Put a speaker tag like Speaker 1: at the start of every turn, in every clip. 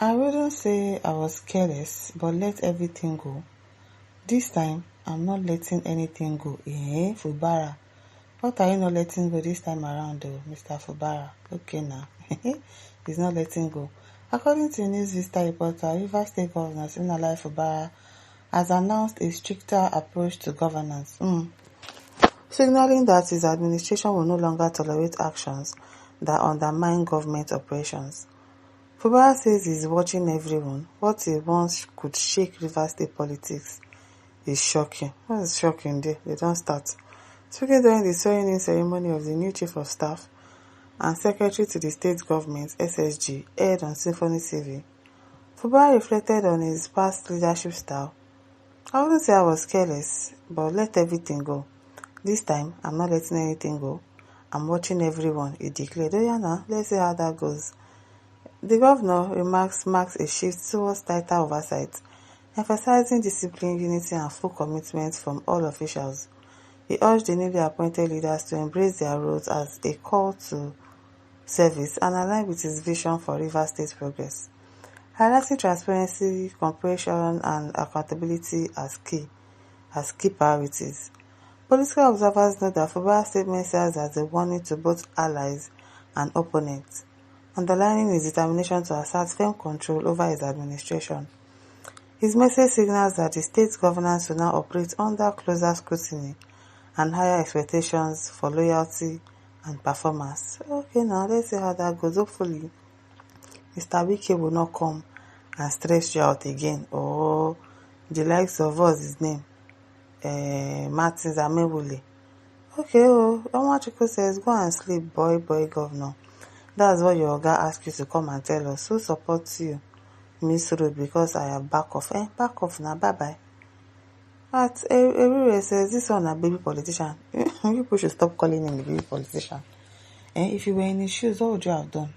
Speaker 1: I wouldn't say I was careless, but let everything go. This time, I'm not letting anything go. Fubara. What are you not letting go this time around, though, Mr. Fubara? Okay, now. He's not letting go. According to News Vista reporter, Rivers State Governor Siminalayi Fubara has announced a stricter approach to governance, signaling that his administration will no longer tolerate actions that undermine government operations. Fubara says he's watching everyone. What he once could shake Rivers State politics is shocking. What is shocking there? They don't start. Speaking during the swearing-in ceremony of the new Chief of Staff and Secretary to the State Government (SSG) aired on Symphony TV, Fubara reflected on his past leadership style. I wouldn't say I was careless, but let everything go. This time, I'm not letting anything go. I'm watching everyone, he declared. Oh yeah, now, let's see how that goes. The governor remarks marks a shift towards tighter oversight, emphasizing discipline, unity and full commitment from all officials. He urged the newly appointed leaders to embrace their roles as a call to service and align with his vision for Rivers State progress, highlighting transparency, cooperation and accountability as key priorities. Political observers note that Fubara's statement serves as a warning to both allies and opponents, underlining his determination to assert firm control over his administration. His message signals that the state's governance will now operate under closer scrutiny and higher expectations for loyalty and performance. Okay, now let's see how that goes. Hopefully, Mr. Wike will not come and stress you out again, or the likes of us, his name, Martins Amewule. Okay, Omachiko says, go and sleep, boy, governor. That's what your oga asked you to come and tell us. Who supports you, Miss Road, because I have back off. Back off now, bye-bye. But everywhere says, this one a baby politician. People should stop calling him a baby politician. If you were in his shoes, what would you have done?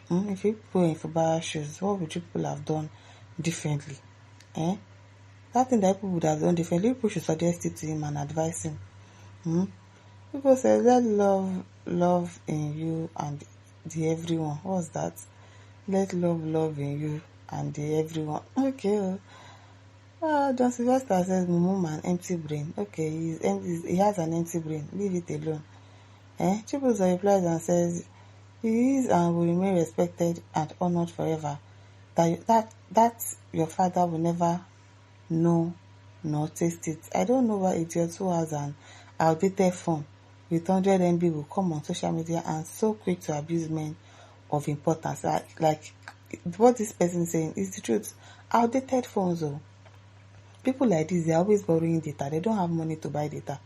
Speaker 1: If you were in Fubara's shoes, what would you people have done differently? That thing that people would have done differently, people should suggest it to him and advise him. People say, let love in you and the everyone. What's that? Let love in you and the everyone. Okay. John Sylvester says, Mumu man, empty brain. Okay, he has an empty brain. Leave it alone. Chibuzo replies and says, he is and will remain respected and honored forever. That your father will never know nor taste it. I don't know why idiots who has an outdated phone with 100 MB will come on social media and so quick to abuse men of importance. Like what this person is saying is the truth. Outdated phones, people like this, they're always borrowing data. They don't have money to buy data,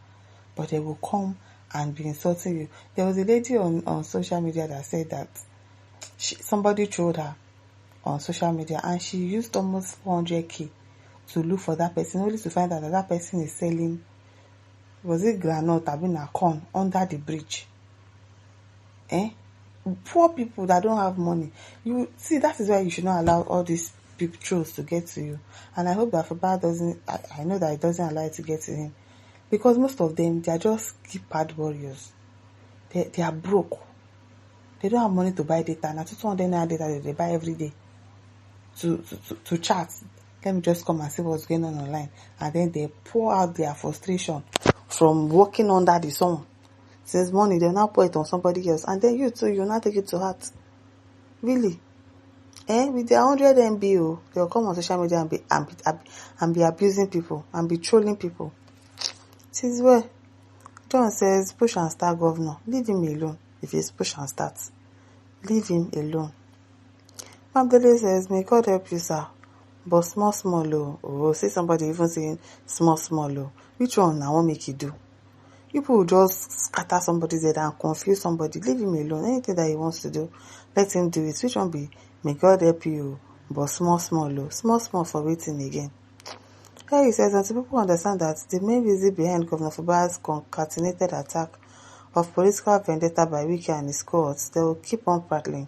Speaker 1: but they will come and be insulting you. There was a lady on social media that said that somebody trolled her on social media and she used almost 400k to look for that person, only to find out that person is selling, was it groundnut, a corn under the bridge. Poor people that don't have money. You see, that is why you should not allow all these people trolls to get to you. And I hope that Fubara doesn't, I know that it doesn't allow it to get to him, because most of them, they are just keypad warriors. They are broke. They don't have money to buy data. And 200 naira data that they buy every day to chat. Let me just come and see what's going on online. And then they pour out their frustration from working under the sun. Since morning, they'll now pour it on somebody else. And then you too, you'll not take it to heart. Really? With their 100 MB, they'll come on social media and be abusing people and be trolling people. It is well. John says, push and start governor. Leave him alone. If he's push and start, leave him alone. Mabdele says, may God help you, sir. But small, see somebody even saying small, which one I won't make you do? People will just scatter somebody's head and confuse somebody. Leave him alone. Anything that he wants to do, let him do it. Which one be, may God help you, but small, for waiting again. Here he says, until people understand that the main reason behind Governor Fubara's concatenated attack of political vendetta by Wike and his cohorts, they will keep on prattling.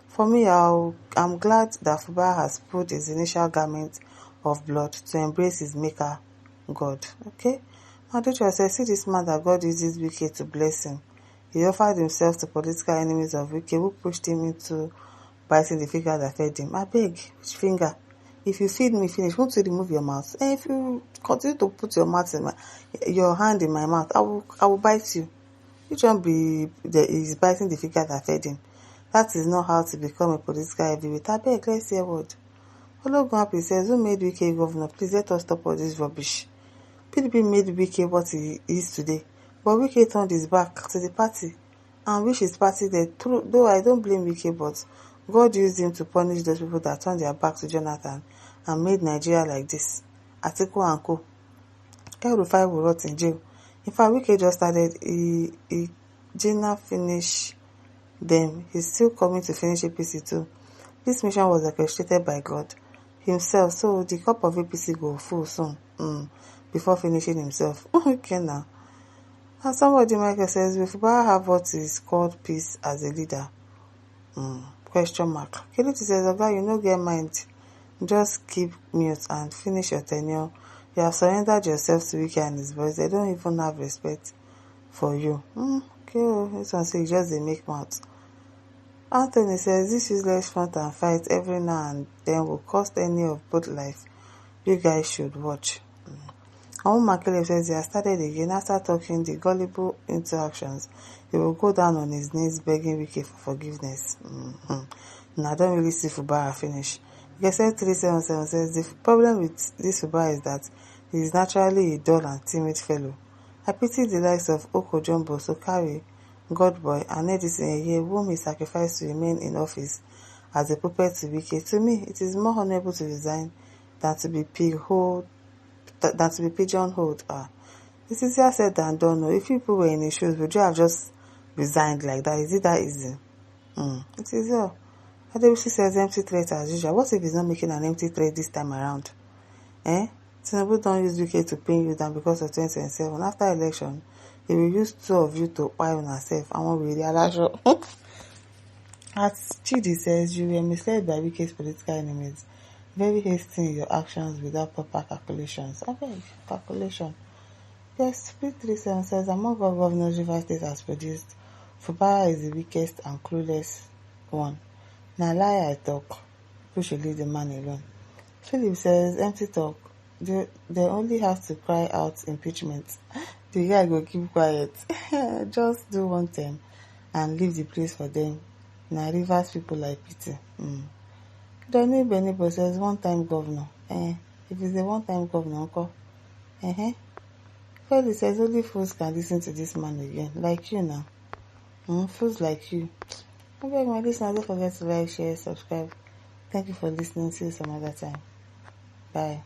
Speaker 1: For me, I'm glad that Fubara has put his initial garment of blood to embrace his maker, God. Okay? Maducha says, see this man that God uses Wike to bless him. He offered himself to political enemies of Wike who pushed him into biting the finger that fed him. Abeg, which finger? If you feed me finish, won't you remove your mouth? And if you continue to put your hand in my mouth, I will bite you. Which one is biting the finger that fed him? That is not how to become a political heavyweight. Abeg, let's hear word. Ologunwapi says, who made Wike governor? Please let us stop all this rubbish. PDP made Wike what he is today, but Wike turned his back to the party and wish his party dead. Though I don't blame Wike, but God used him to punish those people that turned their back to Jonathan and made Nigeria like this. Atiku and co. El-Rufai will rot in jail. In fact, Wike just started. Gina finish them. He's still coming to finish APC too. This mission was orchestrated by God himself, so the cup of APC go full soon. Before finishing himself. Okay now. And somebody Michael says, will Fubara have what is called peace as a leader? Question mark. Kelechi says, Oga, you no get mind. Just keep mute and finish your tenure. You have surrendered yourself to Wike and his boys. They don't even have respect for you. Okay, this one says just they make mouth. Anthony says, this useless front and fight every now and then will cost any of both life. You guys should watch. Makele says he has started again after talking the gullible interactions. He will go down on his knees begging Wike for forgiveness. Now I don't really see Fubara finish. Gesell 377 says the problem with this Fubara is that he is naturally a dull and timid fellow. I pity the likes of Oko Jumbo, Sokari, Godboy, and Edison Eye, whom he sacrificed to remain in office as a puppet to Wike. To me, it is more honorable to resign than to be pigeonholed. It's easier said than done. If people were in his shoes, would you have just resigned like that? Is it that easy? It's easier. Adebusi says empty threat as usual. What if he's not making an empty threat this time around? Tinubu don't use Wike to pin you down because of 2027. After election, he will use two of you to buy on herself. I won't really allow. As Chidi says, you were misled by Wike's political enemies. Very hasty in your actions without proper calculations. Okay, calculation. Yes, P37 says, among all governors Rivers State has produced, Fubara is the weakest and clueless one. Now lie I talk. Who should leave the man alone? Philip says, empty talk. They only have to cry out impeachment. The guy go keep quiet. Just do one term and leave the place for them. Now Rivers people like pity. Donny Benibo says one-time governor. If it's a one-time governor, uncle. Felix says only fools can listen to this man again. Like you now. Fools like you. I beg my listeners, don't forget to like, share, subscribe. Thank you for listening. See you some other time. Bye.